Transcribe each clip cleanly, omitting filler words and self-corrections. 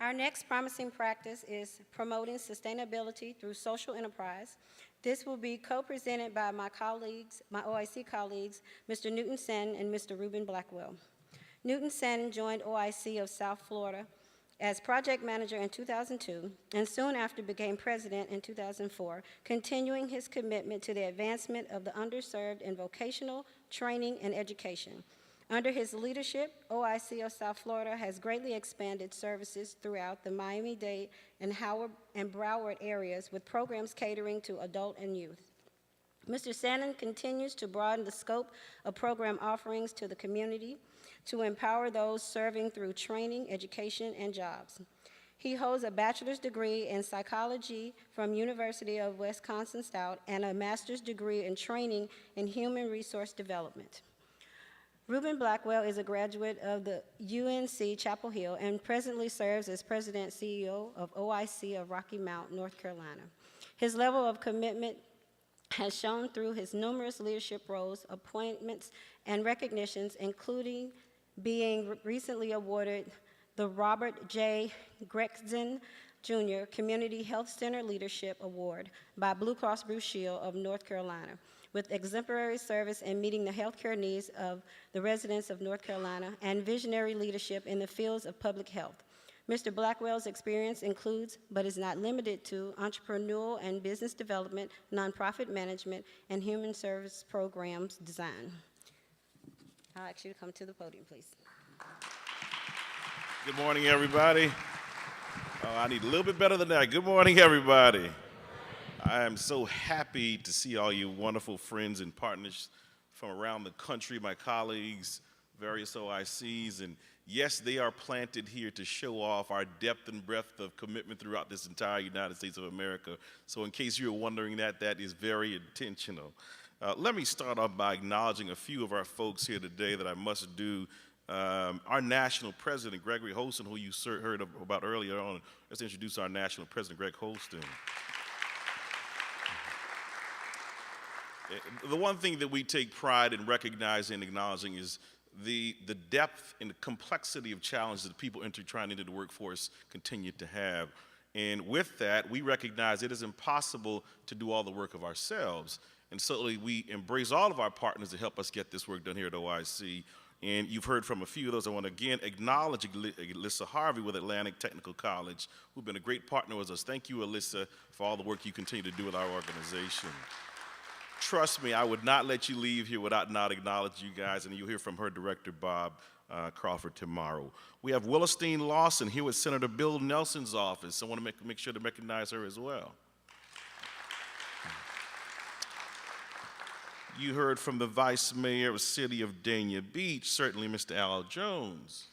Our next promising practice is promoting sustainability through social enterprise. This will be co-presented by my colleagues, my OIC colleagues, Mr. Newton Sen and Mr. Ruben Blackwell. Newton Sen joined OIC of South Florida as project manager in 2002 and soon after became president in 2004, continuing his commitment to the advancement of the underserved in vocational training and education. Under his leadership, OIC of South Florida has greatly expanded services throughout the Miami-Dade and Howard and Broward areas with programs catering to adult and youth. Mr. Sannon continues to broaden the scope of program offerings to the community to empower those serving through training, education, and jobs. He holds a bachelor's degree in psychology from University of Wisconsin-Stout and a master's degree in training in human resource development. Ruben Blackwell is a graduate of the UNC Chapel Hill and presently serves as President and CEO of OIC of Rocky Mount, North Carolina. His level of commitment has shown through his numerous leadership roles, appointments, and recognitions, including being recently awarded the Robert J. Gregson Jr. Community Health Center Leadership Award by Blue Cross Blue Shield of North Carolina, with exemplary service in meeting the healthcare needs of the residents of North Carolina and visionary leadership in the fields of public health. Mr. Blackwell's experience includes, but is not limited to, entrepreneurial and business development, nonprofit management, and human service programs design. I'll ask you to come to the podium, please. Good morning, everybody. Oh, I need a little bit better than that. Good morning, everybody. I am so happy to see all you wonderful friends and partners from around the country, my colleagues, various OICs, and yes, they are planted here to show off our depth and breadth of commitment throughout this entire United States of America. So in case you're wondering that is very intentional. Let me start off by acknowledging a few of our folks here today that I must do. Our national president, Gregory Holston, who you heard about earlier on. Let's introduce our national president, Greg Holston. The one thing that we take pride in recognizing and acknowledging is the depth and the complexity of challenges that people trying into the workforce continue to have. And with that, we recognize it is impossible to do all the work of ourselves. And certainly we embrace all of our partners to help us get this work done here at OIC. And you've heard from a few of those. I want to again acknowledge Alyssa Harvey with Atlantic Technical College, who've been a great partner with us. Thank you, Alyssa, for all the work you continue to do with our organization. Trust me, I would not let you leave here without not acknowledging you guys, and you'll hear from her director, Bob Crawford, tomorrow. We have Willistine Lawson here with Senator Bill Nelson's office. I want to make sure to recognize her as well. You heard from the Vice Mayor of the City of Dania Beach, certainly Mr. Al Jones.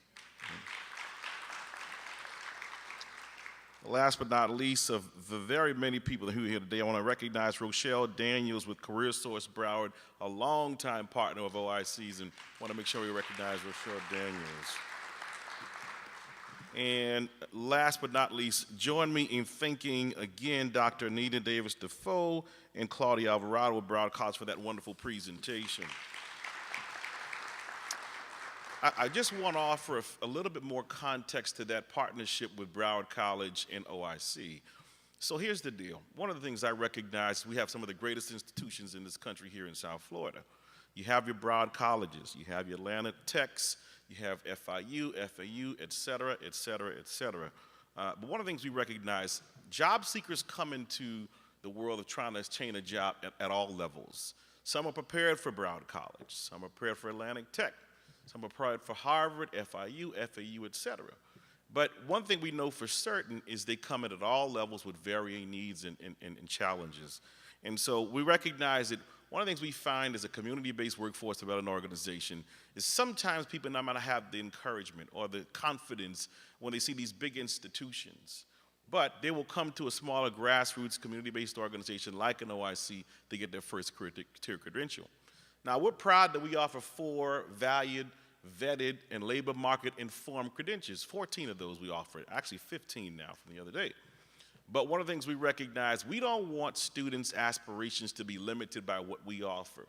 Last but not least, of the very many people who are here today, I want to recognize Rochelle Daniels with Career Source Broward, a longtime partner of OIC's, and want to make sure we recognize Rochelle Daniels. And last but not least, join me in thanking again Dr. Anita Davis Defoe and Claudia Alvarado with Broward College for that wonderful presentation. I just want to offer a little bit more context to that partnership with Broward College and OIC. So here's the deal. One of the things I recognize, we have some of the greatest institutions in this country here in South Florida. You have your Broward colleges, you have your Atlanta Techs, you have FIU, FAU, et cetera, et cetera, et cetera. But one of the things we recognize, job seekers come into the world of trying to obtain a job at all levels. Some are prepared for Broward College, some are prepared for Atlantic Tech, some are prepared for Harvard, FIU, FAU, et cetera. But one thing we know for certain is they come in at all levels with varying needs and challenges. And so we recognize that one of the things we find as a community-based workforce development organization is sometimes people not might have the encouragement or the confidence when they see these big institutions. But they will come to a smaller grassroots community-based organization like an OIC to get their first career credential. Now, we're proud that we offer 4 valued, vetted, and labor market informed credentials. 14 of those we offer, actually 15 now from the other day. But one of the things we recognize, we don't want students' aspirations to be limited by what we offer.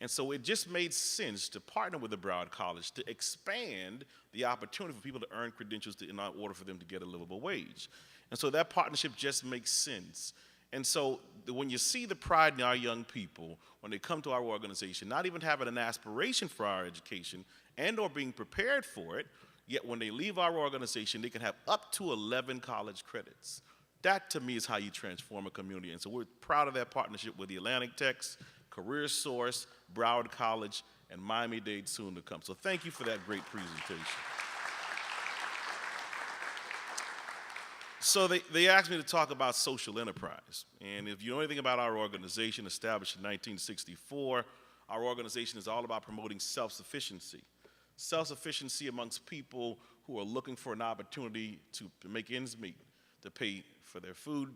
And so it just made sense to partner with the Broward College to expand the opportunity for people to earn credentials in order for them to get a livable wage. And so that partnership just makes sense. And so when you see the pride in our young people, when they come to our organization, not even having an aspiration for our education and or being prepared for it, yet when they leave our organization, they can have up to 11 college credits. That, to me, is how you transform a community. And so we're proud of that partnership with the Atlantic Techs, Career Source, Broward College, and Miami-Dade soon to come. So thank you for that great presentation. So they asked me to talk about social enterprise. And if you know anything about our organization, established in 1964, our organization is all about promoting self-sufficiency. Self-sufficiency amongst people who are looking for an opportunity to make ends meet, to pay for their food,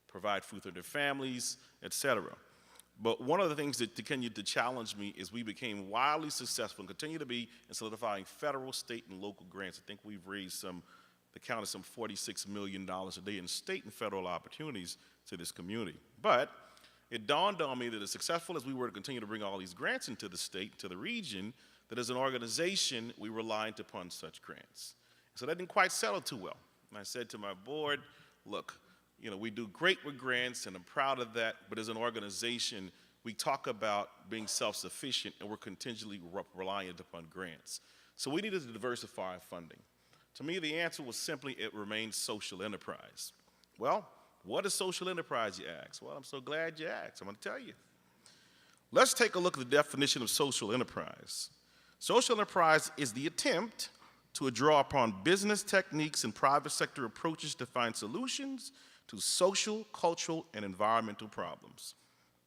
provide food for their families, etc. But one of the things that continued to challenge me is we became wildly successful and continue to be in solidifying federal, state, and local grants. I think we've raised the count is some $46 million a day in state and federal opportunities to this community. But it dawned on me that as successful as we were to continue to bring all these grants into the state, to the region, that as an organization, we relied upon such grants. So that didn't quite settle too well. And I said to my board, look, we do great with grants, and I'm proud of that, but as an organization, we talk about being self-sufficient, and we're contingently reliant upon grants. So we needed to diversify our funding. To me, the answer was simply, it remains social enterprise. Well, what is social enterprise, you ask? Well, I'm so glad you asked. I'm going to tell you. Let's take a look at the definition of social enterprise. Social enterprise is the attempt to draw upon business techniques and private sector approaches to find solutions to social, cultural, and environmental problems.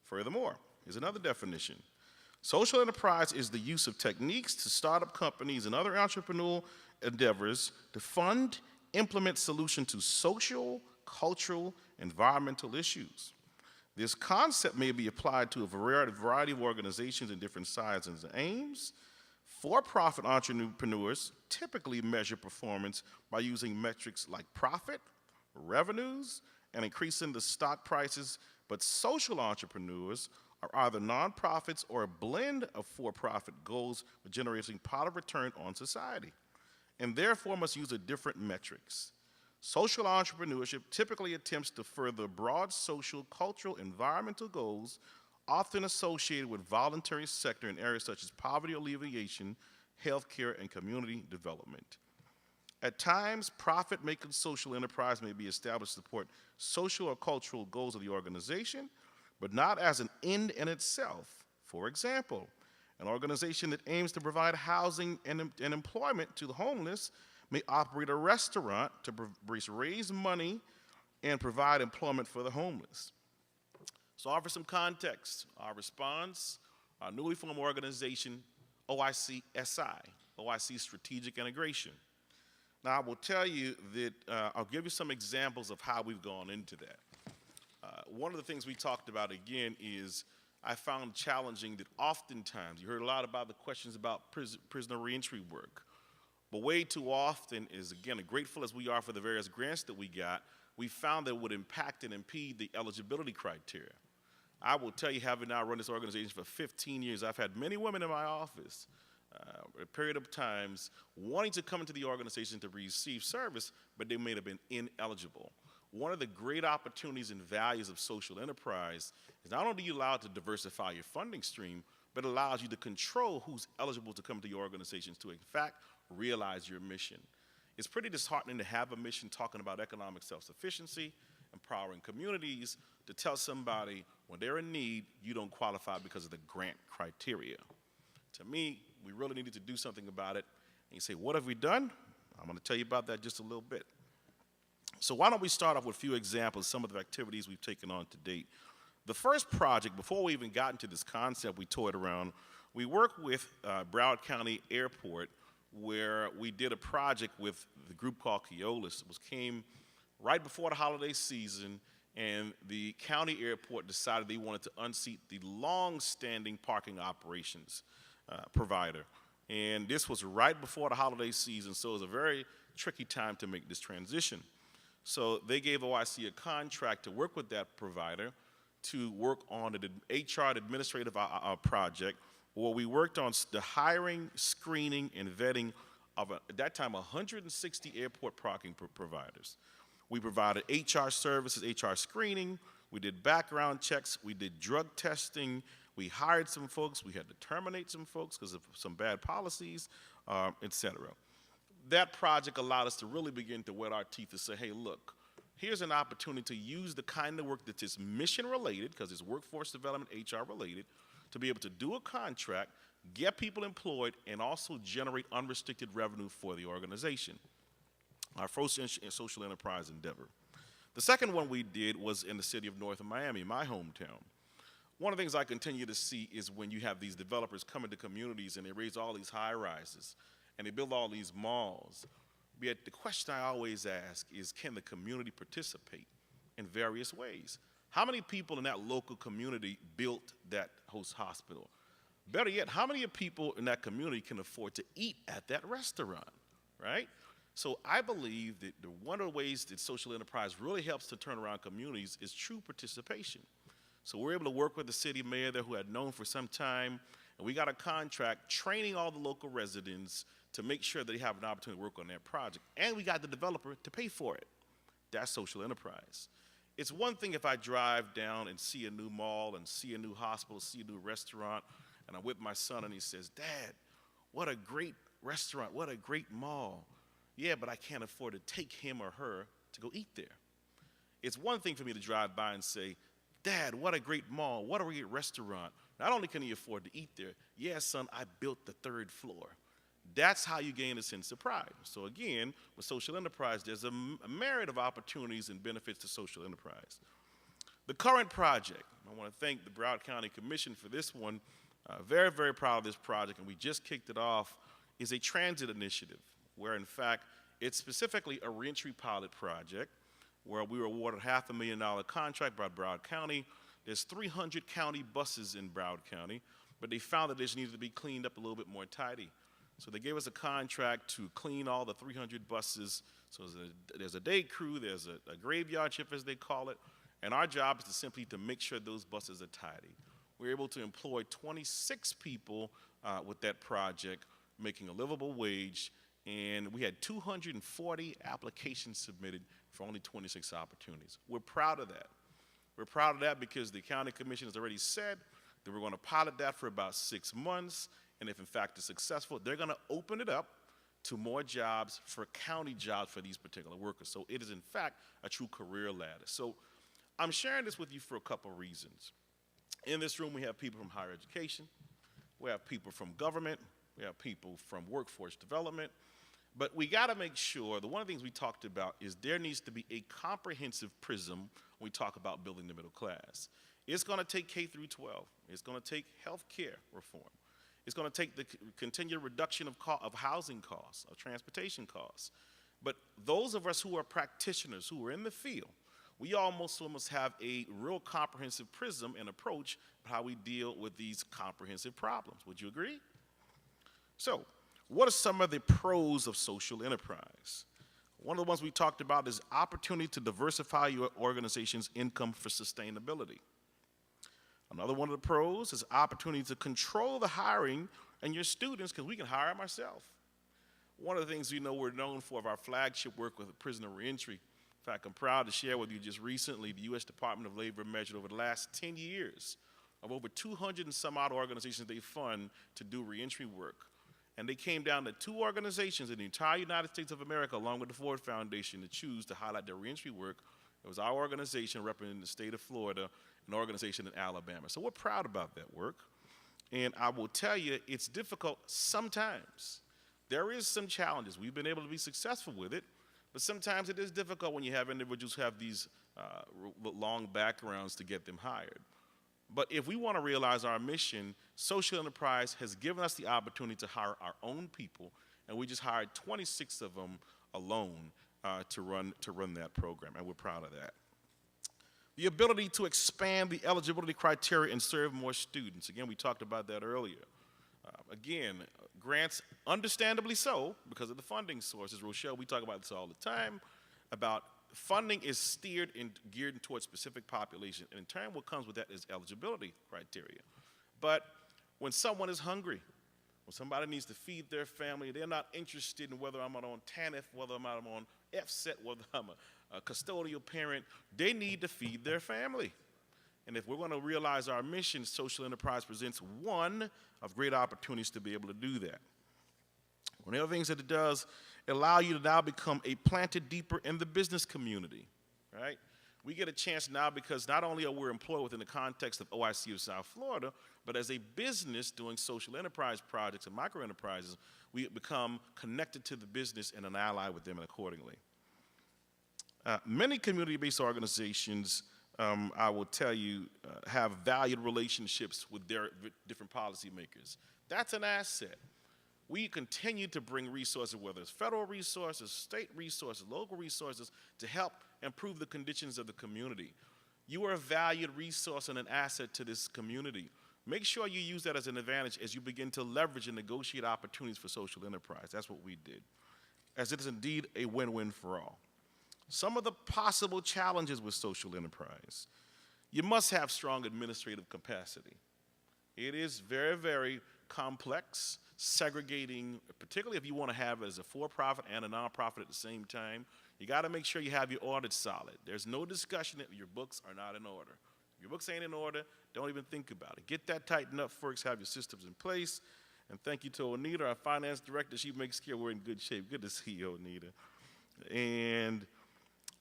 Furthermore, here's another definition. Social enterprise is the use of techniques to start up companies and other entrepreneurial endeavors to fund, implement solutions to social, cultural, environmental issues. This concept may be applied to a variety of organizations in different sizes and aims. For-profit entrepreneurs typically measure performance by using metrics like profit, revenues, and increasing the stock prices, but social entrepreneurs are either nonprofits or a blend of for-profit goals with generating positive return on society, and therefore must use different metrics. Social entrepreneurship typically attempts to further broad social, cultural, environmental goals, often associated with voluntary sector in areas such as poverty alleviation, healthcare, and community development. At times, profit-making social enterprise may be established to support social or cultural goals of the organization, but not as an end in itself. For example, an organization that aims to provide housing and employment to the homeless may operate a restaurant to raise money and provide employment for the homeless. So offer some context. Our response, our newly formed organization, OIC-SI, OIC Strategic Integration. Now, I will tell you that I'll give you some examples of how we've gone into that. One of the things we talked about, again, is I found challenging that oftentimes, you heard a lot about the questions about prisoner reentry work, but way too often is, again, grateful as we are for the various grants that we got, we found that it would impact and impede the eligibility criteria. I will tell you, having now run this organization for 15 years, I've had many women in my office a period of times wanting to come into the organization to receive service, but they may have been ineligible. One of the great opportunities and values of social enterprise is not only are you allowed to diversify your funding stream, but it allows you to control who's eligible to come to your organizations to, in fact, realize your mission. It's pretty disheartening to have a mission talking about economic self-sufficiency, empowering communities, to tell somebody when they're in need, you don't qualify because of the grant criteria. To me, we really needed to do something about it. And you say, what have we done? I'm going to tell you about that just a little bit. So why don't we start off with a few examples of some of the activities we've taken on to date. The first project, before we even got into this concept we toyed around, we worked with Broward County Airport, where we did a project with the group called Keolis. It came right before the holiday season, and the county airport decided they wanted to unseat the long-standing parking operations provider. And this was right before the holiday season, so it was a very tricky time to make this transition. So they gave OIC a contract to work with that provider to work on the HR administrative project where we worked on the hiring, screening, and vetting of, at that time, 160 airport parking providers. We provided HR services, HR screening, we did background checks, we did drug testing, we hired some folks, we had to terminate some folks because of some bad policies, et cetera. That project allowed us to really begin to wet our teeth and say, hey, look, here's an opportunity to use the kind of work that is mission related, because it's workforce development, HR related, to be able to do a contract, get people employed, and also generate unrestricted revenue for the organization. Our first social enterprise endeavor. The second one we did was in the city of North Miami, my hometown. One of the things I continue to see is when you have these developers come into communities and they raise all these high rises and they build all these malls. Yet the question I always ask is, can the community participate in various ways? How many people in that local community built that host hospital? Better yet, how many people in that community can afford to eat at that restaurant, right? So I believe that one of the ways that social enterprise really helps to turn around communities is true participation. So we're able to work with the city mayor there, who had known for some time, and we got a contract training all the local residents to make sure that they have an opportunity to work on that project. And we got the developer to pay for it. That's social enterprise. It's one thing if I drive down and see a new mall and see a new hospital, see a new restaurant, and I'm with my son and he says, Dad, what a great restaurant, what a great mall. Yeah, but I can't afford to take him or her to go eat there. It's one thing for me to drive by and say, Dad, what a great mall, what a great restaurant. Not only can he afford to eat there, yeah, son, I built the 3rd floor. That's how you gain a sense of pride. So again, with social enterprise, there's a myriad of opportunities and benefits to social enterprise. The current project, I want to thank the Broward County Commission for this one. Very, very proud of this project, and we just kicked it off, is a transit initiative, where in fact, it's specifically a reentry pilot project, where we were awarded a $500,000 contract by Broward County. There's 300 county buses in Broward County, but they found that this needed to be cleaned up a little bit more tidy. So they gave us a contract to clean all the 300 buses. So there's a day crew, there's a graveyard shift, as they call it, and our job is to simply to make sure those buses are tidy. We were able to employ 26 people with that project, making a livable wage, and we had 240 applications submitted for only 26 opportunities. We're proud of that. We're proud of that because the county commission has already said that we're going to pilot that for about 6 months, and if in fact it's successful, they're going to open it up to more jobs, for county jobs for these particular workers. So it is in fact a true career ladder. So I'm sharing this with you for a couple of reasons. In this room, we have people from higher education, we have people from government, we have people from workforce development, but we got to make sure that one of the things we talked about is there needs to be a comprehensive prism when we talk about building the middle class. It's going to take K through 12. It's going to take health care reform. It's going to take the continued reduction of housing costs, of transportation costs. But those of us who are practitioners, who are in the field, we almost have a real comprehensive prism and approach of how we deal with these comprehensive problems. Would you agree? So, what are some of the pros of social enterprise? One of the ones we talked about is opportunity to diversify your organization's income for sustainability. Another one of the pros is opportunity to control the hiring and your students, because we can hire them ourselves. One of the things we know we're known for of our flagship work with prisoner reentry. In fact, I'm proud to share with you just recently the U.S. Department of Labor measured over the last 10 years of over 200 and some odd organizations they fund to do reentry work. And they came down to 2 organizations in the entire United States of America, along with the Ford Foundation, to choose to highlight their reentry work. It was our organization representing the state of Florida, an organization in Alabama. So we're proud about that work. And I will tell you, it's difficult sometimes. There is some challenges. We've been able to be successful with it, but sometimes it is difficult when you have individuals who have these long backgrounds to get them hired. But if we want to realize our mission, social enterprise has given us the opportunity to hire our own people, and we just hired 26 of them alone to run that program, and we're proud of that. The ability to expand the eligibility criteria and serve more students. Again, we talked about that earlier. Again, grants, understandably so, because of the funding sources. Rochelle, we talk about this all the time, about funding is steered and geared towards specific populations, and in turn what comes with that is eligibility criteria. But When someone is hungry, when somebody needs to feed their family, they're not interested in whether I'm on TANF, whether I'm on FSET, whether I'm a custodial parent. They need to feed their family. And if we're going to realize our mission, social enterprise presents one of great opportunities to be able to do that. One of the other things that it does, it allows you to now become a planted deeper in the business community, right? We get a chance now because not only are we employed within the context of OIC of South Florida, but as a business doing social enterprise projects and micro enterprises, we become connected to the business and an ally with them accordingly. Many community-based organizations, I will tell you, have valued relationships with their different policymakers. That's an asset. We continue to bring resources, whether it's federal resources, state resources, local resources, to help improve the conditions of the community. You are a valued resource and an asset to this community. Make sure you use that as an advantage as you begin to leverage and negotiate opportunities for social enterprise. That's what we did, as it is indeed a win-win for all. Some of the possible challenges with social enterprise. You must have strong administrative capacity. It is very, very complex, segregating, particularly if you want to have it as a for-profit and a nonprofit at the same time. You got to make sure you have your audit solid. There's no discussion that your books are not in order. If your books ain't in order, don't even think about it. Get that tightened up first, have your systems in place. And thank you to Onita, our finance director. She makes sure we're in good shape. Good to see you, Onita. And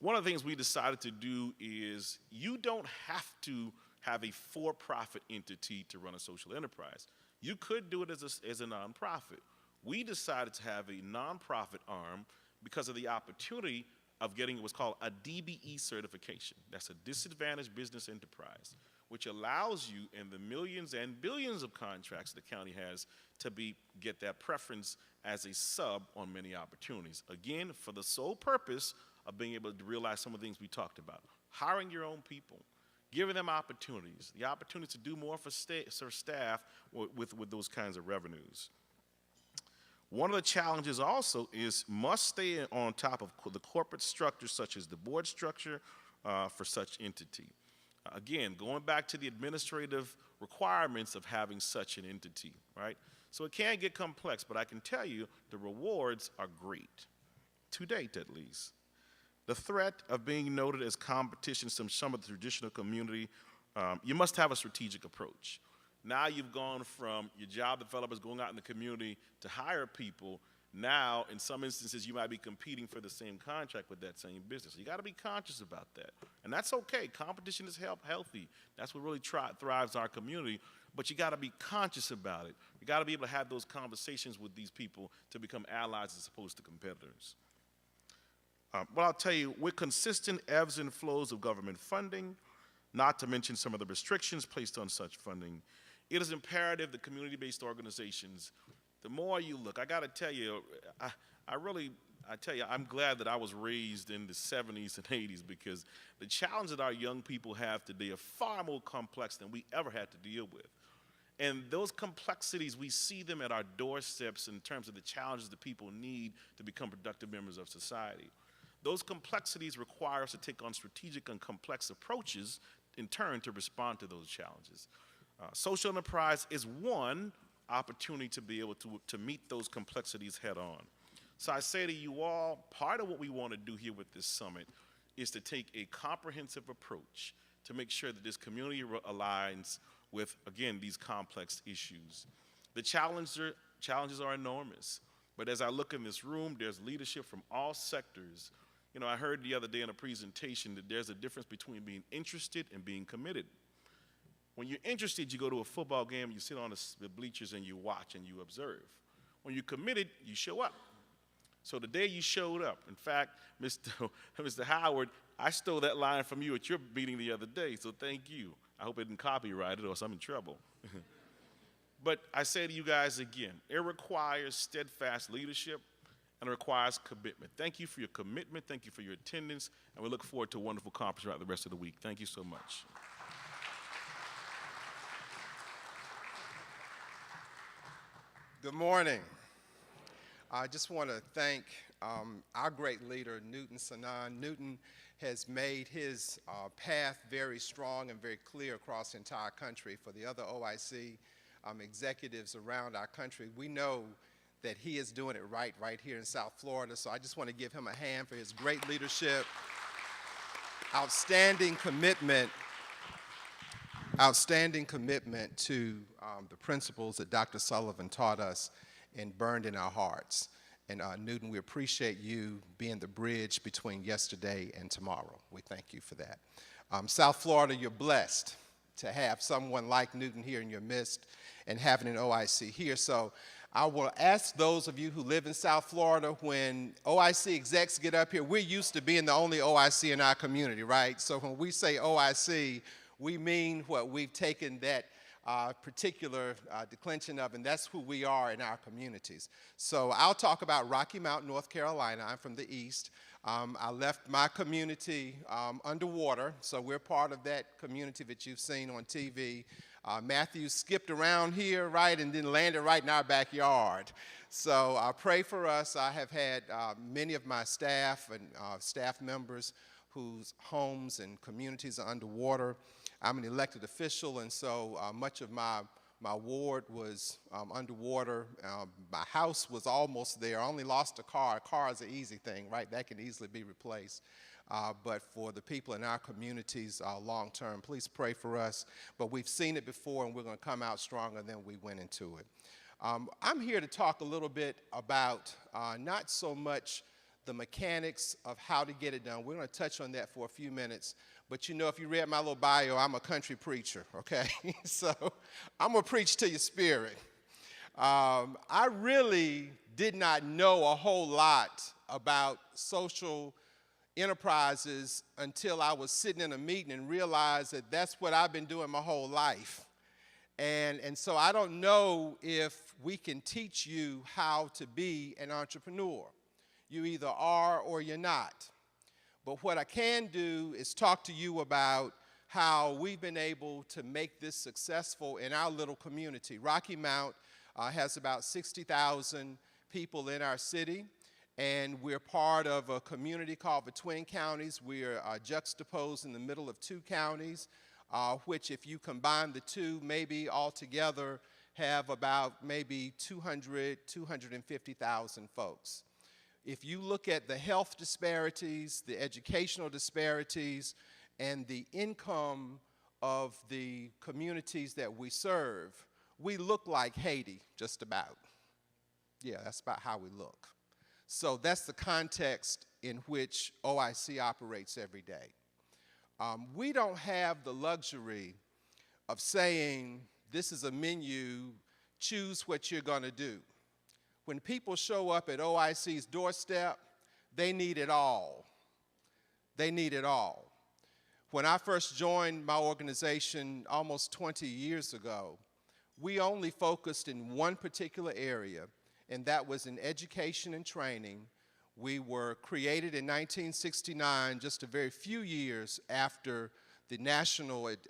one of the things we decided to do is you don't have to have a for-profit entity to run a social enterprise. You could do it as a nonprofit. We decided to have a nonprofit arm because of the opportunity of getting what's called a DBE certification. That's a disadvantaged business enterprise, which allows you in the millions and billions of contracts the county has to get that preference as a sub on many opportunities. Again, for the sole purpose of being able to realize some of the things we talked about. Hiring your own people, giving them opportunities, the opportunity to do more for staff with those kinds of revenues. One of the challenges also is must stay on top of the corporate structure, such as the board structure for such entity. Again, going back to the administrative requirements of having such an entity, right? So it can get complex, but I can tell you the rewards are great, to date at least. The threat of being noted as competition from some of the traditional community, you must have a strategic approach. Now you've gone from your job developers going out in the community to hire people. Now, in some instances, you might be competing for the same contract with that same business. You got to be conscious about that. And that's okay. Competition is healthy. That's what really thrives our community. But you got to be conscious about it. You got to be able to have those conversations with these people to become allies as opposed to competitors. But I'll tell you, with consistent ebbs and flows of government funding, not to mention some of the restrictions placed on such funding, it is imperative that community-based organizations, the more you look, I got to tell you, I'm glad that I was raised in the 70s and 80s because the challenge that our young people have today are far more complex than we ever had to deal with. And those complexities, we see them at our doorsteps in terms of the challenges that people need to become productive members of society. Those complexities require us to take on strategic and complex approaches in turn to respond to those challenges. Social enterprise is one opportunity to be able to meet those complexities head on. So I say to you all, part of what we want to do here with this summit is to take a comprehensive approach to make sure that this community aligns with, again, these complex issues. The challenges are enormous, but as I look in this room, there's leadership from all sectors. You know, I heard the other day in a presentation that there's a difference between being interested and being committed. When you're interested, you go to a football game, you sit on the bleachers and you watch and you observe. When you're committed, you show up. So the day you showed up, in fact, Mr. Howard, I stole that line from you at your meeting the other day, so thank you. I hope it didn't copyright it or else I'm in trouble. But I say to you guys again, it requires steadfast leadership and it requires commitment. Thank you for your commitment, thank you for your attendance, and we look forward to a wonderful conference throughout the rest of the week. Thank you so much. Good morning. I just want to thank our great leader, Newton Sanan. Newton has made his path very strong and very clear across the entire country for the other OIC executives around our country, we know that he is doing it right here in South Florida. So I just want to give him a hand for his great leadership, outstanding commitment to the principles that Dr. Sullivan taught us and burned in our hearts. And Newton, we appreciate you being the bridge between yesterday and tomorrow. We thank you for that. South Florida, you're blessed to have someone like Newton here in your midst and having an OIC here. So I will ask those of you who live in South Florida, when OIC execs get up here, we're used to being the only OIC in our community, right? So when we say OIC, we mean what we've taken that particular declension of, and that's who we are in our communities. So I'll talk about Rocky Mount, North Carolina. I'm from the East. I left my community underwater, so we're part of that community that you've seen on TV. Matthew skipped around here, right, and then landed right in our backyard. So pray for us. I have had many of my staff and staff members whose homes and communities are underwater. I'm an elected official, and so much of my ward was underwater. My house was almost there. I only lost a car. A car is an easy thing, right? That can easily be replaced. But for the people in our communities long term, please pray for us. But we've seen it before, and we're going to come out stronger than we went into it. I'm here to talk a little bit about not so much the mechanics of how to get it done. We're going to touch on that for a few minutes. But you know, if you read my little bio, I'm a country preacher, okay? So I'm going to preach to your spirit. I really did not know a whole lot about social enterprises until I was sitting in a meeting and realized that that's what I've been doing my whole life. And so I don't know if we can teach you how to be an entrepreneur. You either are or you're not. But what I can do is talk to you about how we've been able to make this successful in our little community. Rocky Mount has about 60,000 people in our city, and we're part of a community called the Twin Counties. We're juxtaposed in the middle of two counties, which if you combine the two, maybe altogether have about maybe 250,000 folks. If you look at the health disparities, the educational disparities, and the income of the communities that we serve, we look like Haiti, just about. Yeah, that's about how we look. So that's the context in which OIC operates every day. We don't have the luxury of saying, this is a menu, choose what you're going to do. When people show up at OIC's doorstep, they need it all. They need it all. When I first joined my organization almost 20 years ago, we only focused in one particular area, and that was in education and training. We were created in 1969, just a very few years after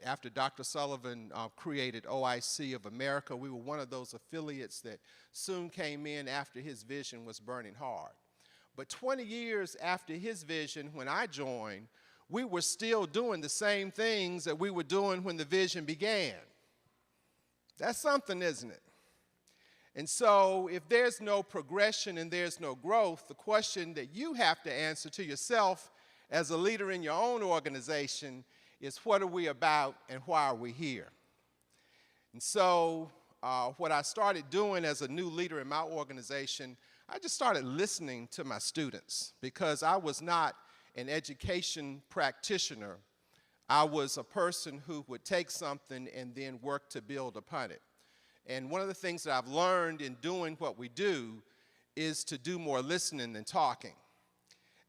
after Dr. Sullivan created OIC of America. We were one of those affiliates that soon came in after his vision was burning hard. But 20 years after his vision, when I joined, we were still doing the same things that we were doing when the vision began. That's something, isn't it? And so if there's no progression and there's no growth, the question that you have to answer to yourself as a leader in your own organization is, what are we about and why are we here? And so what I started doing as a new leader in my organization, I just started listening to my students, because I was not an education practitioner. I was a person who would take something and then work to build upon it. And one of the things that I've learned in doing what we do is to do more listening than talking.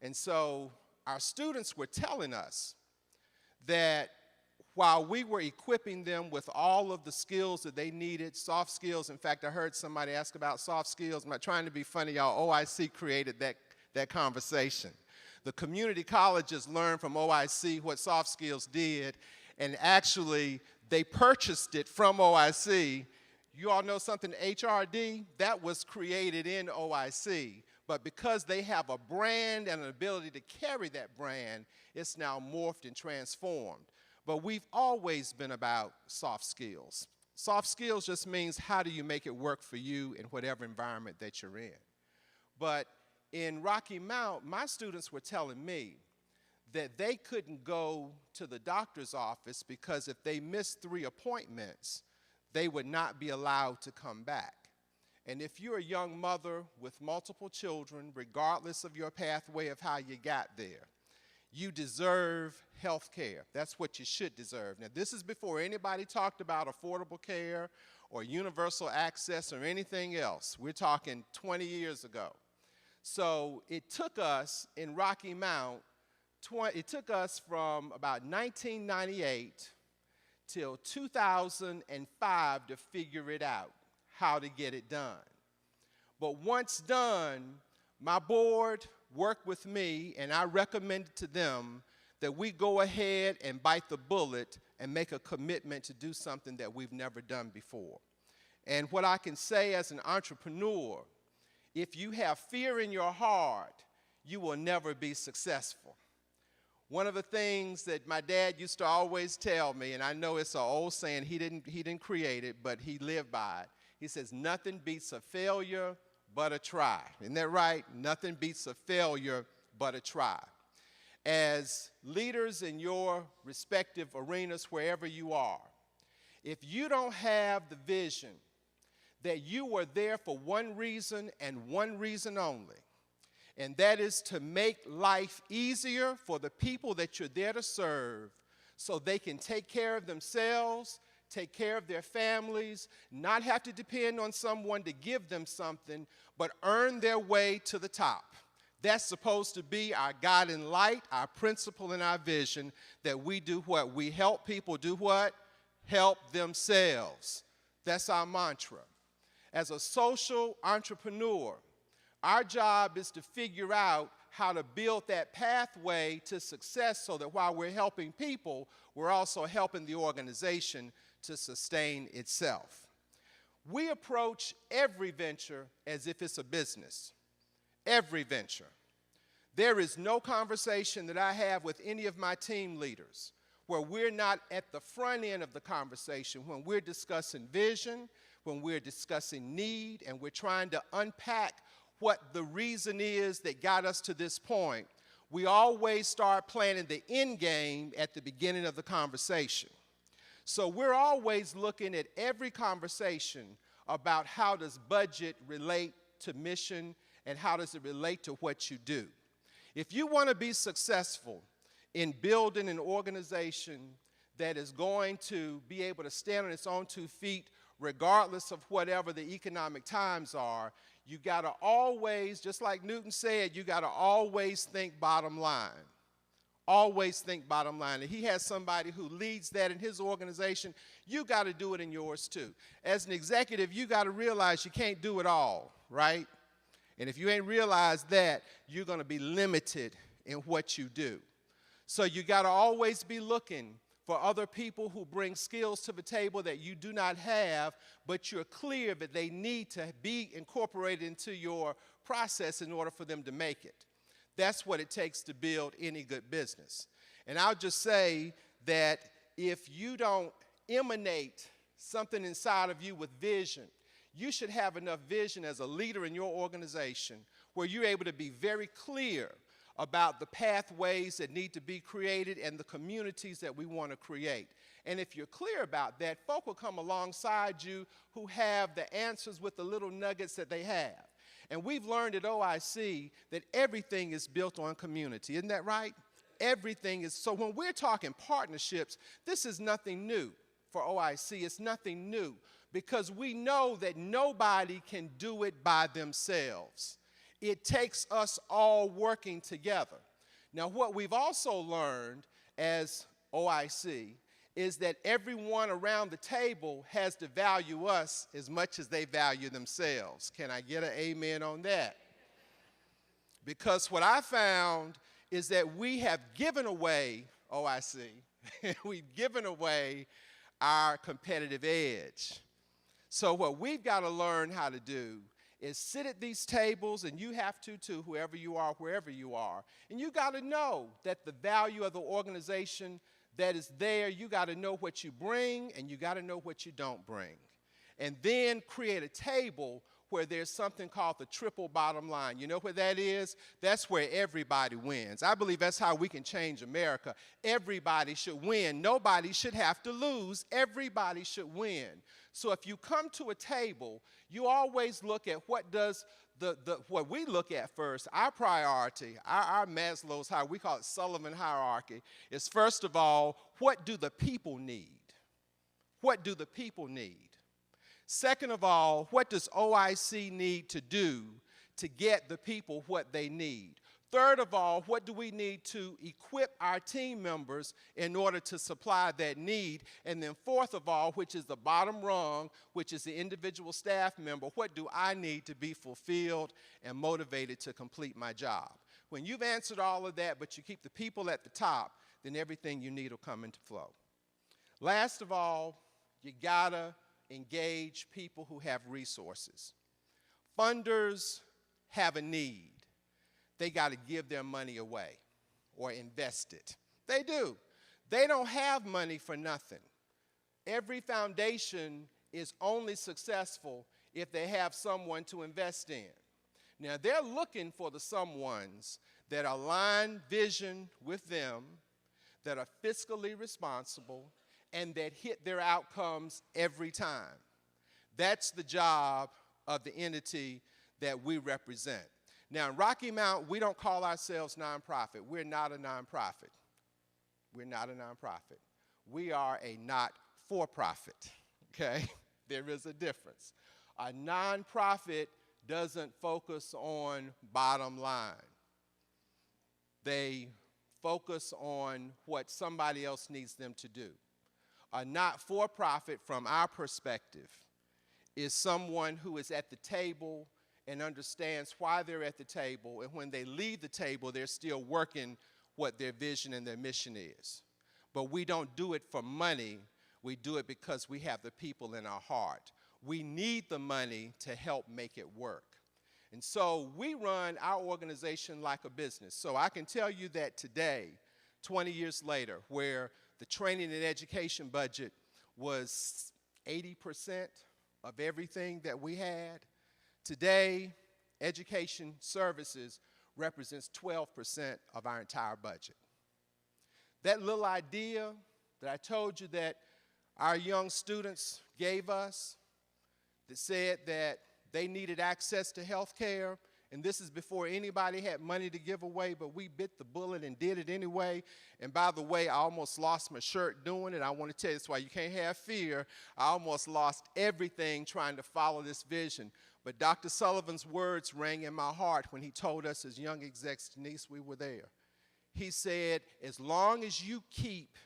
And so our students were telling us that while we were equipping them with all of the skills that they needed, soft skills. In fact, I heard somebody ask about soft skills. I'm not trying to be funny, y'all. OIC created that conversation. The community colleges learned from OIC what soft skills did, and actually they purchased it from OIC. You all know something, HRD? That was created in OIC. But because they have a brand and an ability to carry that brand, it's now morphed and transformed. But we've always been about soft skills. Soft skills just means how do you make it work for you in whatever environment that you're in. But in Rocky Mount, my students were telling me that they couldn't go to the doctor's office because if they missed 3 appointments, they would not be allowed to come back. And if you're a young mother with multiple children, regardless of your pathway of how you got there, you deserve health care. That's what you should deserve. Now, this is before anybody talked about affordable care or universal access or anything else. We're talking 20 years ago. So it took us in Rocky Mount, it took us from about 1998 till 2005 to figure it out, how to get it done. But once done, my board worked with me, and I recommended to them that we go ahead and bite the bullet and make a commitment to do something that we've never done before. And what I can say as an entrepreneur, if you have fear in your heart, you will never be successful. One of the things that my dad used to always tell me, and I know it's an old saying, he didn't create it, but he lived by it. He says, nothing beats a failure but a try. Isn't that right? Nothing beats a failure but a try. As leaders in your respective arenas, wherever you are, if you don't have the vision that you were there for one reason and one reason only, and that is to make life easier for the people that you're there to serve so they can take care of themselves, take care of their families, not have to depend on someone to give them something, but earn their way to the top. That's supposed to be our guiding light, our principle, and our vision, that we do what? We help people do what? Help themselves. That's our mantra. As a social entrepreneur, our job is to figure out how to build that pathway to success so that while we're helping people, we're also helping the organization to sustain itself. We approach every venture as if it's a business. Every venture. There is no conversation that I have with any of my team leaders where we're not at the front end of the conversation when we're discussing vision, when we're discussing need, and we're trying to unpack what the reason is that got us to this point. We always start planning the end game at the beginning of the conversation. So we're always looking at every conversation about how does budget relate to mission and how does it relate to what you do. If you want to be successful in building an organization that is going to be able to stand on its own 2 feet regardless of whatever the economic times are, you got to always, just like Newton said, you got to always think bottom line. Always think bottom line. And he has somebody who leads that in his organization. You got to do it in yours too. As an executive, you got to realize you can't do it all, right? And if you ain't realized that, you're going to be limited in what you do. So you got to always be looking for other people who bring skills to the table that you do not have, but you're clear that they need to be incorporated into your process in order for them to make it. That's what it takes to build any good business. And I'll just say that if you don't emanate something inside of you with vision, you should have enough vision as a leader in your organization where you're able to be very clear about the pathways that need to be created and the communities that we want to create. And if you're clear about that, folk will come alongside you who have the answers with the little nuggets that they have. And we've learned at OIC that everything is built on community. Isn't that right? Everything is. So when we're talking partnerships, this is nothing new for OIC. It's nothing new because we know that nobody can do it by themselves. It takes us all working together. Now, what we've also learned as OIC is that everyone around the table has to value us as much as they value themselves. Can I get an amen on that? Because what I found is that we have given away, OIC, we've given away our competitive edge. So what we've got to learn how to do is sit at these tables, and you have to too, whoever you are, wherever you are, and you got to know that the value of the organization that is there. You got to know what you bring, and you got to know what you don't bring. And then create a table where there's something called the triple bottom line. You know what that is? That's where everybody wins. I believe that's how we can change America. Everybody should win. Nobody should have to lose. Everybody should win. So if you come to a table, you always look at what does what we look at first, our priority, our Maslow's hierarchy, we call it Sullivan hierarchy, is first of all, what do the people need? What do the people need? Second of all, what does OIC need to do to get the people what they need? Third of all, what do we need to equip our team members in order to supply that need? And then fourth of all, which is the bottom rung, which is the individual staff member, what do I need to be fulfilled and motivated to complete my job? When you've answered all of that, but you keep the people at the top, then everything you need will come into flow. Last of all, you gotta engage people who have resources. Funders have a need. They got to give their money away or invest it. They do. They don't have money for nothing. Every foundation is only successful if they have someone to invest in. Now, they're looking for the someones that align vision with them, that are fiscally responsible, and that hit their outcomes every time. That's the job of the entity that we represent. Now, in Rocky Mount, we don't call ourselves nonprofit. We're not a nonprofit. We're not a nonprofit. We are a not-for-profit, okay? There is a difference. A nonprofit doesn't focus on bottom line. They focus on what somebody else needs them to do. A not-for-profit, from our perspective, is someone who is at the table and understands why they're at the table, and when they leave the table, they're still working what their vision and their mission is. But we don't do it for money. We do it because we have the people in our heart. We need the money to help make it work. And so we run our organization like a business. So I can tell you that today, 20 years later, where the training and education budget was 80% of everything that we had, today, education services represents 12% of our entire budget. That little idea that I told you that our young students gave us, that said that they needed access to health care, and this is before anybody had money to give away, but we bit the bullet and did it anyway. And by the way, I almost lost my shirt doing it. I want to tell you, that's why you can't have fear. I almost lost everything trying to follow this vision. But Dr. Sullivan's words rang in my heart when he told us as young execs, Denise, we were there. He said, as long as you keep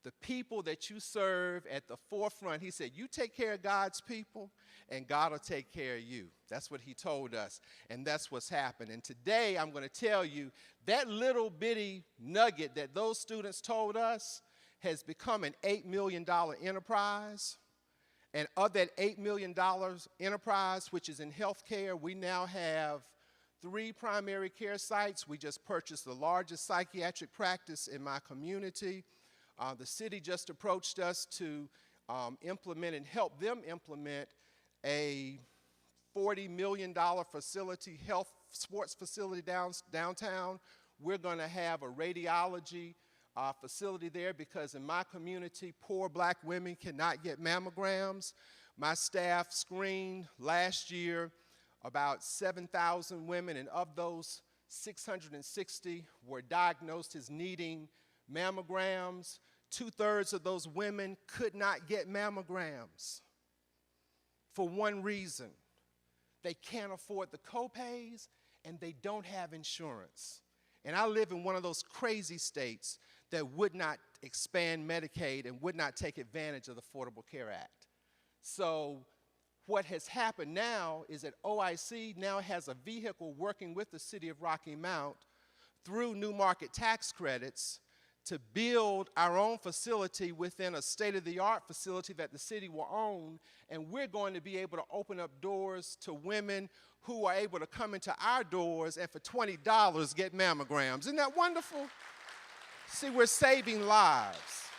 the people that you serve at the forefront, he said, you take care of God's people and God will take care of you. That's what he told us, and that's what's happened. And today I'm going to tell you that little bitty nugget that those students told us has become an $8 million enterprise. And of that $8 million enterprise, which is in healthcare, we now have 3 primary care sites. We just purchased the largest psychiatric practice in my community. The city just approached us to implement and help them implement a $40 million facility, health sports facility downtown. We're going to have a radiology facility there because in my community, poor black women cannot get mammograms. My staff screened last year about 7,000 women, and of those, 660 were diagnosed as needing mammograms. 2/3 of those women could not get mammograms for one reason. They can't afford the copays and they don't have insurance. And I live in one of those crazy states that would not expand Medicaid and would not take advantage of the Affordable Care Act. So what has happened now is that OIC now has a vehicle working with the city of Rocky Mount through new market tax credits to build our own facility within a state-of-the-art facility that the city will own, and we're going to be able to open up doors to women who are able to come into our doors and for $20 get mammograms. Isn't that wonderful? See, we're saving lives.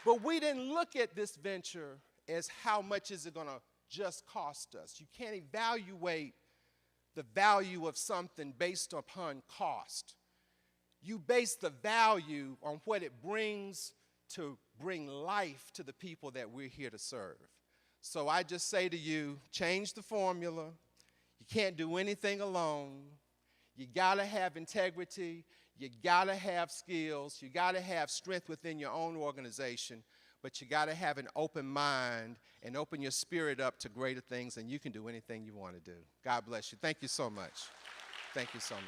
But we didn't look at this venture as how much is it going to just cost us. You can't evaluate the value of something based upon cost. You base the value on what it brings to bring life to the people that we're here to serve. So I just say to you, change the formula. You can't do anything alone. You gotta have integrity. You gotta have skills. You gotta have strength within your own organization. But you gotta have an open mind and open your spirit up to greater things, and you can do anything you want to do. God bless you. Thank you so much. Thank you so much.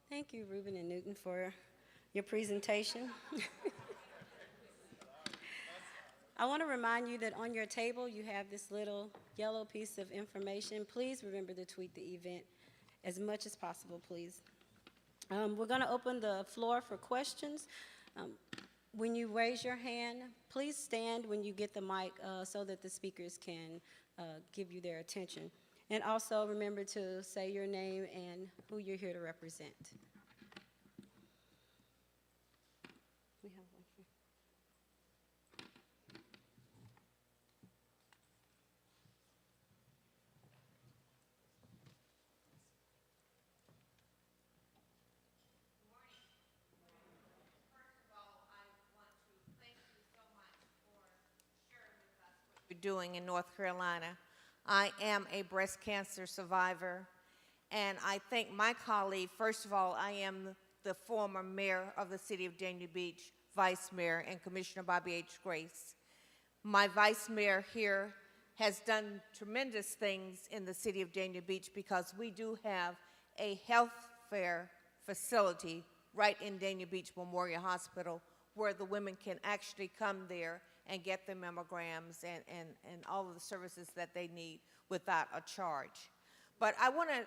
Thank you, Ruben and Newton, for your presentation. I want to remind you that on your table you have this little yellow piece of information. Please remember to tweet the event as much as possible, please. We're going to open the floor for questions. When you raise your hand, please stand when you get the mic so that the speakers can give you their attention. And also remember to say your name and who you're here to represent. We have one here. You're doing in North Carolina. I am a breast cancer survivor, and I thank my colleague. First of all, I am the former mayor of the city of Dania Beach, vice mayor, and Commissioner Bobby H. Grace. My vice mayor here has done tremendous things in the city of Dania Beach because we do have a health fair facility right in Dania Beach Memorial Hospital where the women can actually come there and get their mammograms and all of the services that they need without a charge. But I want to,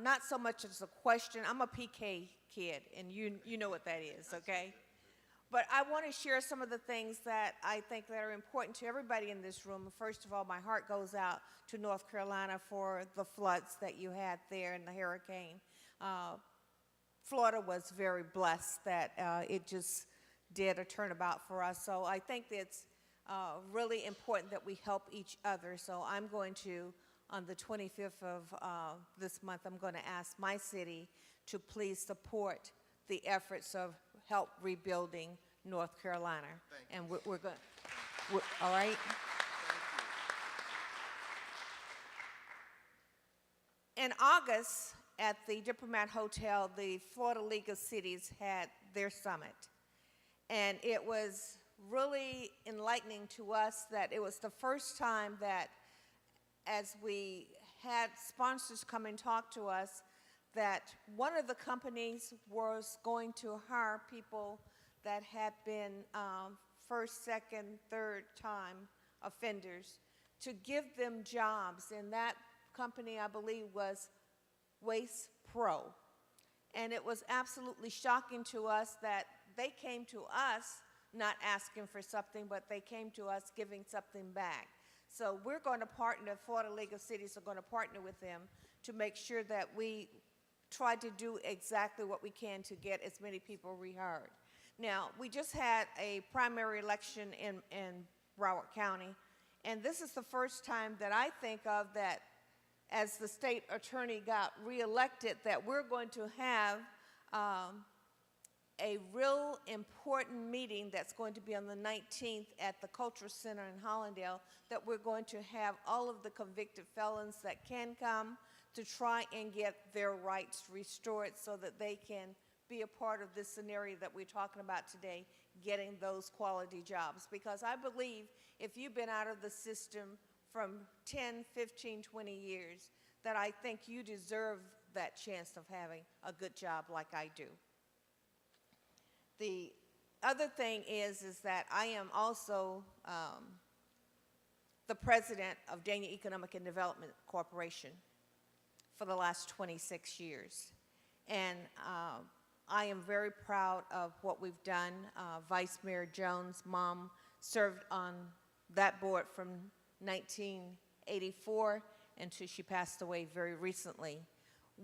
not so much as a question, I'm a PK kid, and you know what that is, okay? But I want to share some of the things that I think that are important to everybody in this room. First of all, my heart goes out to North Carolina for the floods that you had there and the hurricane. Florida was very blessed that it just did a turnabout for us. So I think it's really important that we help each other. So I'm going to, on the 25th of this month, I'm going to ask my city to please support the efforts of help rebuilding North Carolina. And we're going, all right? In August, at the Diplomat Hotel, the Florida League of Cities had their summit. And it was really enlightening to us that it was the first time that as we had sponsors come and talk to us, that one of the companies was going to hire people that had been first, second, third time offenders to give them jobs. And that company, I believe, was Waste Pro. And it was absolutely shocking to us that they came to us not asking for something, but they came to us giving something back. So we're going to partner, Florida League of Cities are going to partner with them to make sure that we try to do exactly what we can to get as many people rehired. Now, we just had a primary election in Broward County, and this is the first time that I think of that as the state attorney got reelected, that we're going to have a real important meeting that's going to be on the 19th at the Cultural Center in Hollandale, that we're going to have all of the convicted felons that can come to try and get their rights restored so that they can be a part of this scenario that we're talking about today, getting those quality jobs. Because I believe if you've been out of the system from 10, 15, 20 years, that I think you deserve that chance of having a good job like I do. The other thing is that I am also the president of Dania Economic and Development Corporation for the last 26 years. And I am very proud of what we've done. Vice Mayor Jones' mom served on that board from 1984 until she passed away very recently.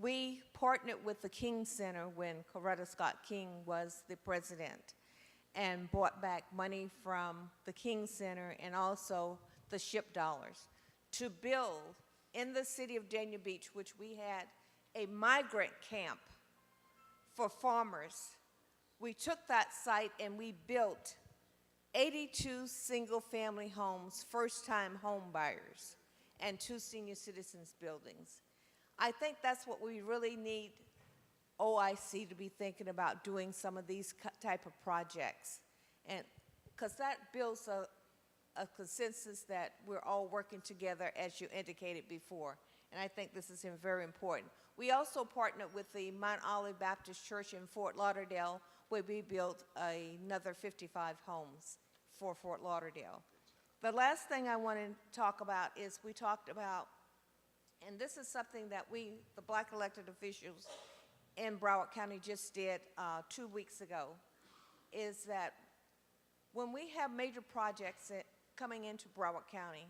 We partnered with the King Center when Coretta Scott King was the president and brought back money from the King Center and also the SHIP dollars to build in the city of Dania Beach, which we had a migrant camp for farmers. We took that site and we built 82 single-family homes, first-time home buyers, and 2 senior citizens buildings. I think that's what we really need OIC to be thinking about, doing some of these type of projects. And because that builds a consensus that we're all working together, as you indicated before. And I think this is very important. We also partnered with the Mount Olive Baptist Church in Fort Lauderdale, where we built another 55 homes for Fort Lauderdale. The last thing I want to talk about is we talked about, and this is something that we, the black elected officials in Broward County, just did 2 weeks ago, is that when we have major projects coming into Broward County,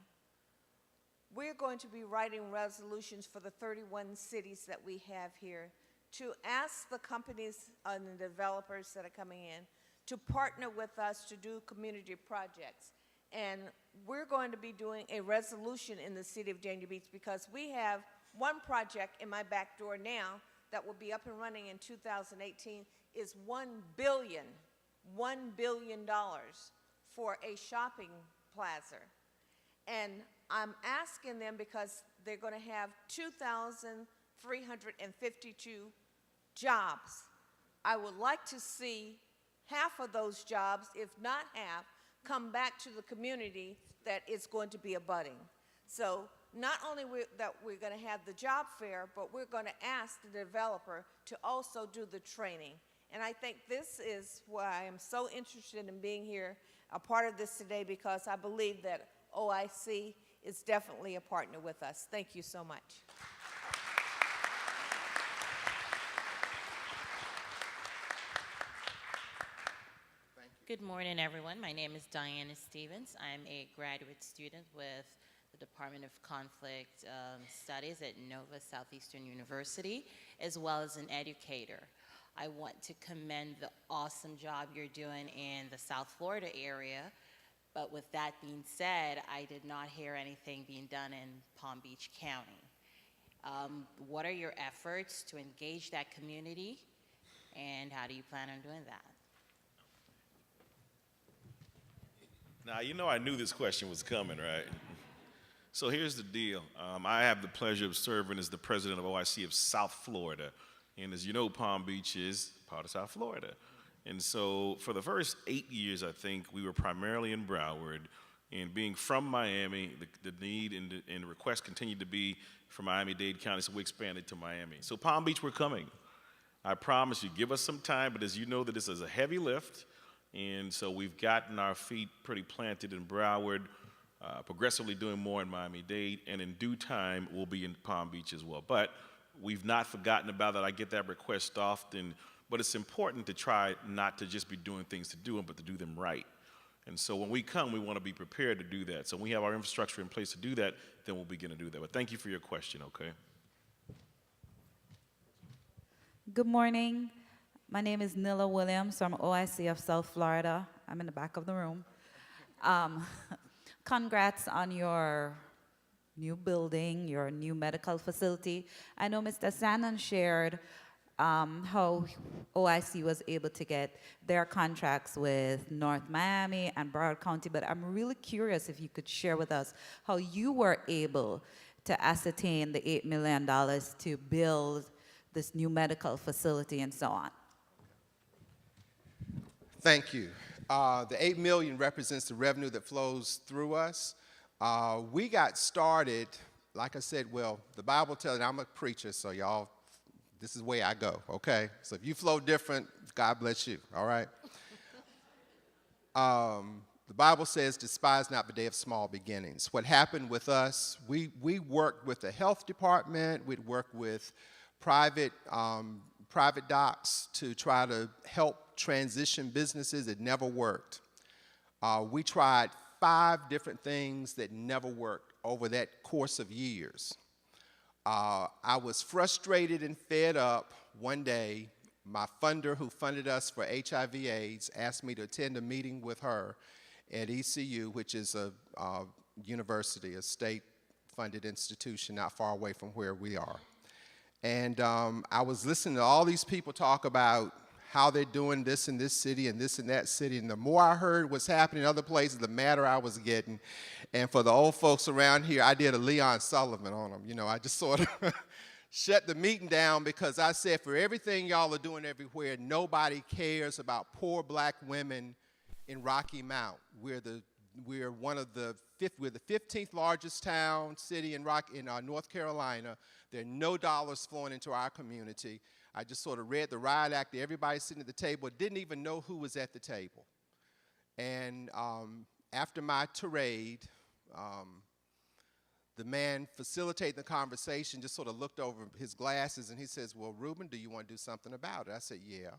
we're going to be writing resolutions for the 31 cities that we have here to ask the companies and the developers that are coming in to partner with us to do community projects. And we're going to be doing a resolution in the city of Dania Beach because we have one project in my back door now that will be up and running in 2018 is $1 billion for a shopping plaza. And I'm asking them because they're going to have 2,352 jobs. I would like to see half of those jobs, if not half, come back to the community that is going to be abutting. So not only that we're going to have the job fair, but we're going to ask the developer to also do the training. And I think this is why I am so interested in being here, a part of this today, because I believe that OIC is definitely a partner with us. Thank you so much. Good morning, everyone. My name is Diana Stevens. I'm a graduate student with the Department of Conflict Studies at Nova Southeastern University, as well as an educator. I want to commend the awesome job you're doing in the South Florida area, but with that being said, I did not hear anything being done in Palm Beach County. What are your efforts to engage that community, and how do you plan on doing that? Now, you know I knew this question was coming, right? So here's the deal. I have the pleasure of serving as the president of OIC of South Florida. And as you know, Palm Beach is part of South Florida. And so for the first 8 years, I think, we were primarily in Broward. And being from Miami, the need and the request continued to be for Miami-Dade County, so we expanded to Miami. So Palm Beach, we're coming. I promise you, give us some time, but as you know, that this is a heavy lift. And so we've gotten our feet pretty planted in Broward, progressively doing more in Miami-Dade, and in due time, we'll be in Palm Beach as well. But we've not forgotten about that. I get that request often, but it's important to try not to just be doing things to do them, but to do them right. And so when we come, we want to be prepared to do that. So when we have our infrastructure in place to do that, then we'll begin to do that. But thank you for your question, okay? Good morning. My name is Nilla Williams from OIC of South Florida. I'm in the back of the room. Congrats on your new building, your new medical facility. I know Mr. Sannon shared how OIC was able to get their contracts with North Miami and Broward County, but I'm really curious if you could share with us how you were able to ascertain the $8 million to build this new medical facility and so on. Thank you. The $8 million represents the revenue that flows through us. We got started, like I said, well, the Bible tells, and I'm a preacher, so y'all, this is the way I go, okay? So if you flow different, God bless you, all right? The Bible says, despise not the day of small beginnings. What happened with us, we worked with the health department, we'd work with private docs to try to help transition businesses. It never worked. We tried 5 different things that never worked over that course of years. I was frustrated and fed up one day. My funder who funded us for HIV/AIDS asked me to attend a meeting with her at ECU, which is a university, a state-funded institution not far away from where we are. And I was listening to all these people talk about how they're doing this in this city and this in that city, and the more I heard what's happening in other places, the madder I was getting. And for the old folks around here, I did a Leon Sullivan on them. You know, I just sort of shut the meeting down because I said, for everything y'all are doing everywhere, nobody cares about poor black women in Rocky Mount. We're one of the we're the 15th largest city in North Carolina. There are no dollars flowing into our community. I just sort of read the riot act. Everybody sitting at the table didn't even know who was at the table. And after my tirade, the man facilitating the conversation just sort of looked over his glasses and he says, well, Ruben, do you want to do something about it? I said, yeah.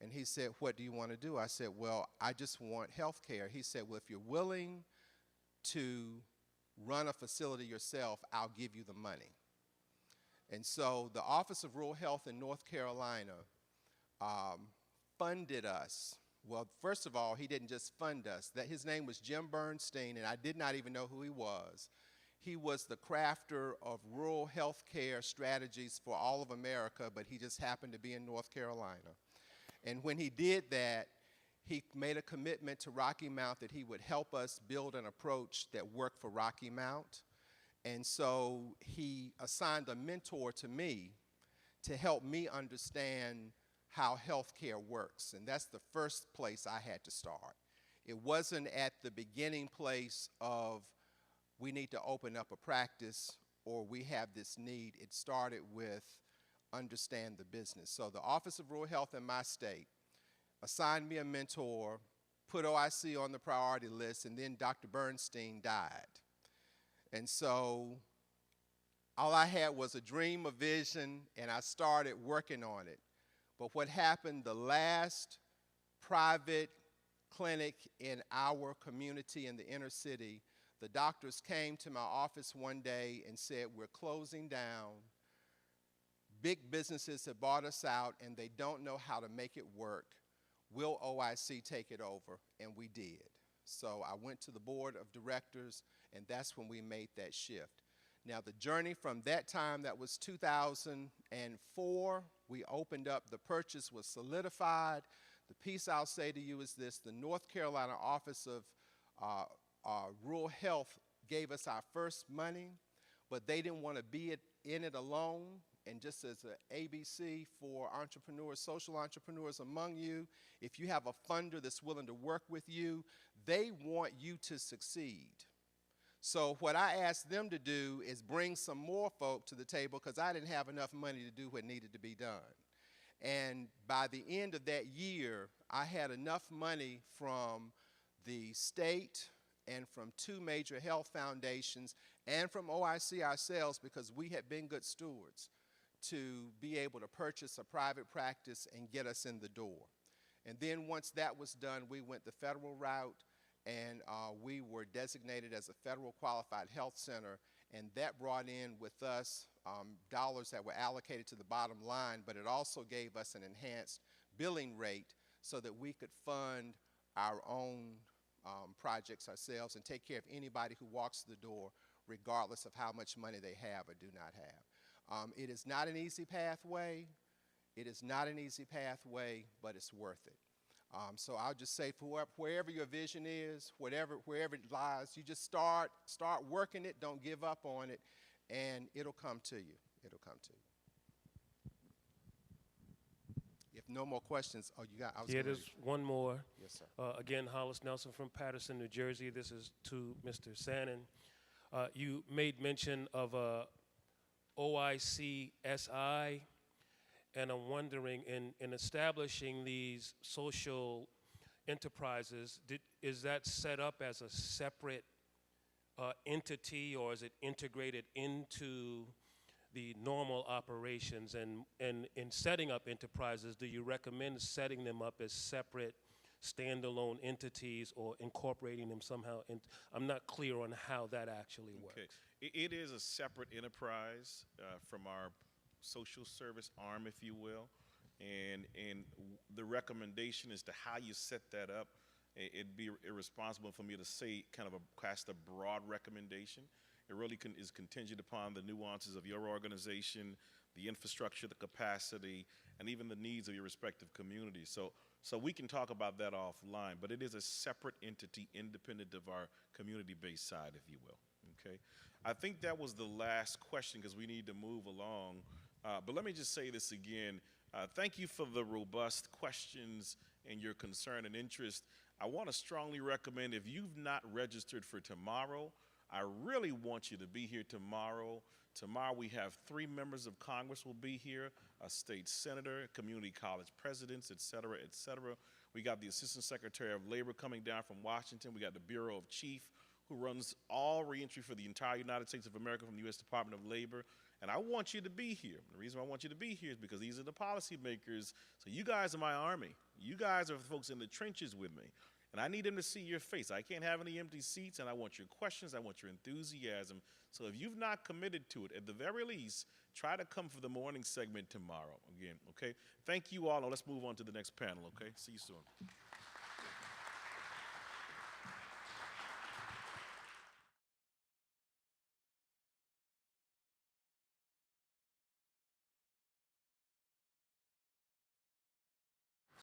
And he said, what do you want to do? I said, well, I just want health care. He said, well, if you're willing to run a facility yourself, I'll give you the money. And so the Office of Rural Health in North Carolina funded us. Well, first of all, he didn't just fund us. His name was Jim Bernstein, and I did not even know who he was. He was the crafter of rural health care strategies for all of America, but he just happened to be in North Carolina. And when he did that, he made a commitment to Rocky Mount that he would help us build an approach that worked for Rocky Mount. And so he assigned a mentor to me to help me understand how healthcare works. And that's the first place I had to start. It wasn't at the beginning place of we need to open up a practice or we have this need. It started with understand the business. So the Office of Rural Health in my state assigned me a mentor, put OIC on the priority list, and then Dr. Bernstein died. And so all I had was a dream, a vision, and I started working on it. But what happened, the last private clinic in our community in the inner city, the doctors came to my office one day and said, we're closing down. Big businesses have bought us out and they don't know how to make it work. Will OIC take it over? And we did. So I went to the board of directors and that's when we made that shift. Now the journey from that time, that was 2004, we opened up, the purchase was solidified. The piece I'll say to you is this: the North Carolina Office of Rural Health gave us our first money, but they didn't want to be in it alone. And just as an ABC for entrepreneurs, social entrepreneurs among you, if you have a funder that's willing to work with you, they want you to succeed. So what I asked them to do is bring some more folk to the table because I didn't have enough money to do what needed to be done. And by the end of that year, I had enough money from the state and from 2 major health foundations and from OIC ourselves, because we had been good stewards, to be able to purchase a private practice and get us in the door. And then once that was done, we went the federal route, and we were designated as a federal qualified health center, and that brought in with us dollars that were allocated to the bottom line, but it also gave us an enhanced billing rate so that we could fund our own projects ourselves and take care of anybody who walks through the door, regardless of how much money they have or do not have. It is not an easy pathway. It is not an easy pathway, but it's worth it. So I'll just say, for wherever your vision is, wherever it lies, you just start working it. Don't give up on it, and it'll come to you. It'll come to you. If no more questions, oh, you got? Yeah, there's one more. Yes, sir. Again, Hollis Nelson from Patterson, New Jersey. This is to Mr. Sannon. You made mention of OIC-SI, and I'm wondering, in establishing these social enterprises, is that set up as a separate entity, or is it integrated into the normal operations? And in setting up enterprises, do you recommend setting them up as separate standalone entities or incorporating them somehow? I'm not clear on how that actually works. Okay. It is a separate enterprise from our social service arm, if you will. And the recommendation as to how you set that up, it'd be irresponsible for me to say kind of cast a broad recommendation. It really is contingent upon the nuances of your organization, the infrastructure, the capacity, and even the needs of your respective communities. So we can talk about that offline, but it is a separate entity independent of our community-based side, if you will, okay? I think that was the last question because we need to move along. But let me just say this again. Thank you for the robust questions and your concern and interest. I want to strongly recommend if you've not registered for tomorrow, I really want you to be here tomorrow. Tomorrow we have 3 members of Congress will be here, a state senator, community college presidents, et cetera, et cetera. We got the Assistant Secretary of Labor coming down from Washington. We got the Bureau of Chief, who runs all reentry for the entire United States of America from the U.S. Department of Labor. And I want you to be here. The reason why I want you to be here is because these are the policymakers. So you guys are my army. You guys are the folks in the trenches with me. And I need them to see your face. I can't have any empty seats, and I want your questions. I want your enthusiasm. So if you've not committed to it, at the very least, try to come for the morning segment tomorrow again, okay? Thank you all, and let's move on to the next panel, okay? See you soon.